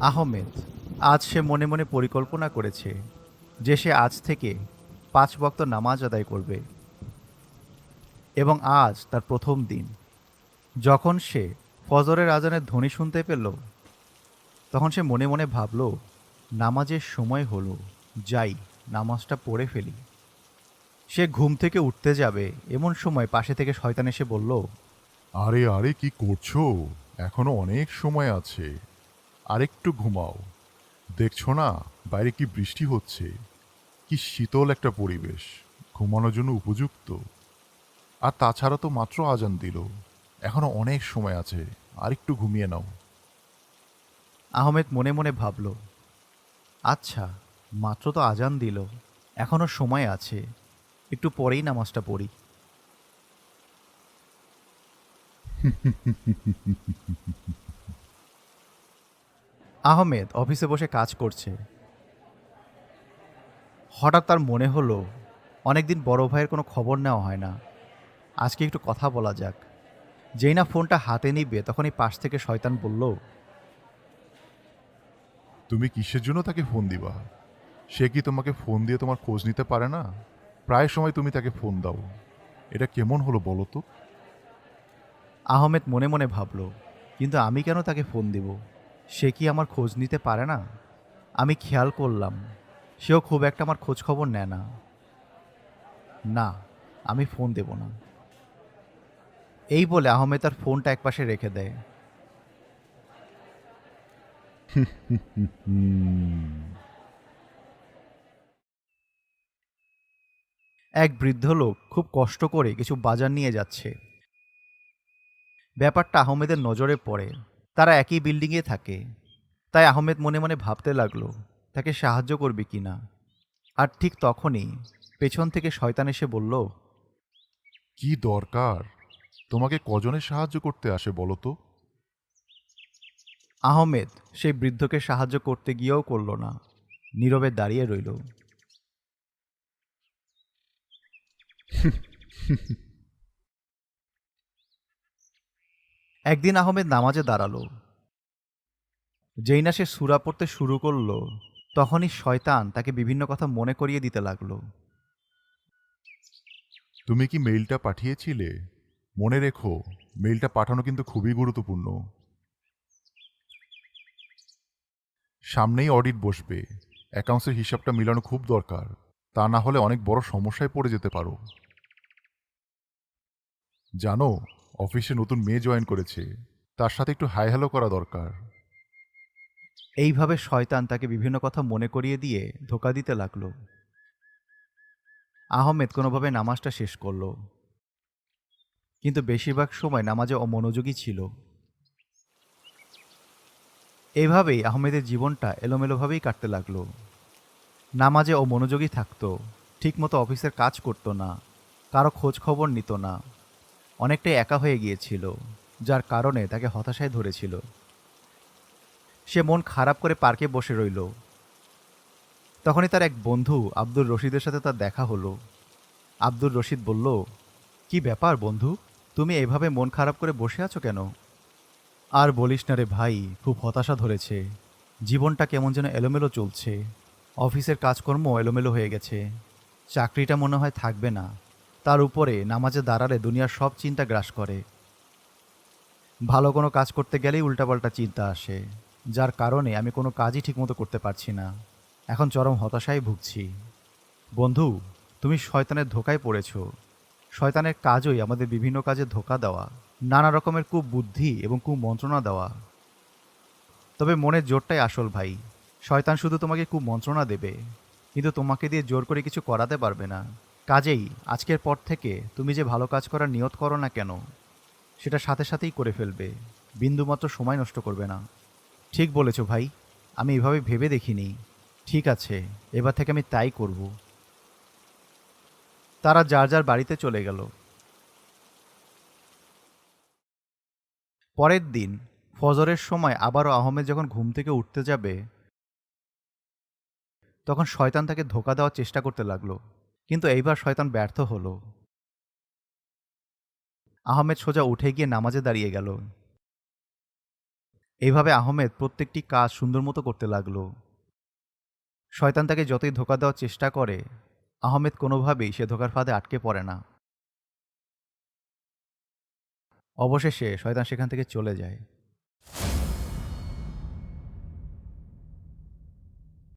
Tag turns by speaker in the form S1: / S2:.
S1: আহমেদ আজ সে মনে মনে পরিকল্পনা করেছে যে সে আজ থেকে 5 ওয়াক্ত নামাজ আদায় করবে এবং আজ তার প্রথম দিন। যখন সে ফজরের আজানের ধ্বনি শুনতে পেল তখন সে মনে মনে ভাবল, নামাজের সময় হলো, যাই নামাজটা পড়ে ফেলি। সে ঘুম থেকে উঠতে যাবে এমন সময় পাশে থেকে শয়তান এসে বলল,
S2: আরে আরে কি করছো? এখনো অনেক সময় আছে, আরেকটু ঘুমাও। দেখছো না বাইরে কি বৃষ্টি হচ্ছে? কি শীতল একটা পরিবেশ, ঘুমানোর জন্য উপযুক্ত। আর তাছাড়া তো মাত্র আজান দিল, এখনো অনেক সময় আছে, আরেকটু ঘুমিয়ে নাও।
S1: আহমেদ মনে মনে ভাবল, আচ্ছা, মাত্র তো আজান দিল, এখনো সময় আছে, একটু পরেই নামাজটা পড়ি। আহমেদ অফিসে বসে কাজ করছে। হঠাৎ তার মনে হলো, অনেকদিন বড় ভাইয়ের কোনো খবর নেওয়া হয় না, আজকে একটু কথা বলা যাক। যেই না ফোনটা হাতে নিবে তখনই পাশ থেকে শয়তান বলল,
S2: তুমি কিসের জন্য তাকে ফোন দিবা? সে কি তোমাকে ফোন দিয়ে তোমার খোঁজ নিতে পারে না? প্রায় সময় তুমি তাকে ফোন দাও, এটা কেমন হলো বলো তো?
S1: আহমেদ মনে মনে ভাবল, কিন্তু আমি কেন তাকে ফোন দিব? সে কি আমার খোঁজ নিতে পারে না? আমি খেয়াল করলাম সেও খুব একটা আমার খোঁজ খবর নেয় না। না, আমি ফোন দেব না। এই বলে আহমেদ তার ফোনটা একপাশে রেখে দেয়। এক বৃদ্ধ লোক খুব কষ্ট করে কিছু বাজার নিয়ে যাচ্ছে। ব্যাপারটা আহমেদের নজরে পড়ে। তারা একই বিল্ডিংয়ে থাকে। তাই আহমেদ মনে মনে ভাবতে লাগলো তাকে সাহায্য করবে কিনা। আর ঠিক তখনই পেছন থেকে শয়তান এসে বলল,
S2: কি দরকার? তোমাকে কজনের সাহায্য করতে আসে বলো তো?
S1: আহমেদ সেই বৃদ্ধকে সাহায্য করতে গিয়েও করল না, নীরবে দাঁড়িয়ে রইল। একদিন আহমেদ নামাজে দাঁড়ালো। যেই না সে সূরা পড়তে শুরু করলো তখনই শয়তান তাকে বিভিন্ন কথা মনে করিয়ে দিতে লাগলো।
S2: তুমি কি মেইলটা পাঠিয়েছিলে? মনে রেখো, মেইলটা পাঠানো কিন্তু খুবই গুরুত্বপূর্ণ। সামনেই অডিট বসবে, অ্যাকাউন্টসের হিসাবটা মিলানো খুব দরকার, তা না হলে অনেক বড় সমস্যায় পড়ে যেতে পারো। জানো, অফিসে নতুন মেয়ে জয়েন করেছে, তার সাথে একটু হাই হ্যালো করা দরকার।
S1: এইভাবে শয়তান তাকে বিভিন্ন কথা মনে করিয়ে দিয়ে ধোঁকা দিতে লাগলো। আহমেদ কোনোভাবে নামাজটা শেষ করলো, কিন্তু বেশিরভাগ সময় নামাজে অমনোযোগী ছিল। এইভাবেই আহমেদের জীবনটা এলোমেলোভাবেই কাটতে লাগলো। নামাজে অমনোযোগী থাকতো, ঠিকমতো অফিসের কাজ করতো না, কারো খোঁজ খবর নিত না, অনেকটাই একা হয়ে গিয়েছিল, যার কারণে তাকে হতাশায় ধরেছিল। সে মন খারাপ করে পার্কে বসে রইল। তখনই তার এক বন্ধু আব্দুর রশিদের সাথে তার দেখা হলো। আব্দুর রশিদ বলল, কি ব্যাপার বন্ধু, তুমি এভাবে মন খারাপ করে বসে আছো কেন? আর বলিস না রে ভাই, খুব হতাশা ধরেছে। জীবনটা কেমন যেন এলোমেলো চলছে। অফিসের কাজকর্ম এলোমেলো হয়ে গেছে। চাকরিটা মনে হয় থাকবে না। তার উপরে নামাজে দাঁড়ালে দুনিয়ার সব চিন্তা গ্রাস করে। ভালো কোনো কাজ করতে গেলেই উল্টাপাল্টা চিন্তা আসে, যার কারণে আমি কোনো কাজই ঠিকমতো করতে পারছি না। এখন চরম হতাশায় ভুগছি। বন্ধু, তুমি শয়তানের ধোকায় পড়েছো। শয়তানের কাজই আমাদের বিভিন্ন কাজে ধোকা দেওয়া, নানা রকমের কুবুদ্ধি এবং কুমন্ত্রণা দেওয়া। তবে মনের জোরটাই আসল ভাই। শয়তান শুধু তোমাকে কুমন্ত্রণা দেবে, কিন্তু তোমাকে দিয়ে জোর করে কিছু করাতে পারবে না। কাজেই আজকের পর থেকে তুমি যে ভালো কাজ করার নিয়ত করো না কেন, সেটা সাথে সাথেই করে ফেলবে, বিন্দুমাত্র সময় নষ্ট করবে না। ঠিক বলেছো ভাই, আমি এভাবে ভেবে দেখিনি। ঠিক আছে, এবার থেকে আমি তাই করব। তারা যার যার বাড়িতে চলে গেল। পরের দিন ফজরের সময় আবারও আহমেদ যখন ঘুম থেকে উঠতে যাবে তখন শয়তান তাকে ধোঁকা দেওয়ার চেষ্টা করতে লাগলো, কিন্তু এইবার শয়তান ব্যর্থ হলো। আহমেদ সোজা উঠে গিয়ে নামাজে দাঁড়িয়ে গেল। এইভাবে আহমেদ প্রত্যেকটি কাজ সুন্দর মতো করতে লাগলো। শয়তান তাকে যতই ধোঁকা দেওয়ার চেষ্টা করে, আহমেদ কোনোভাবেই সে ধোঁকার ফাঁদে আটকে পড়ে না। অবশেষে শয়তান সেখান থেকে চলে যায়।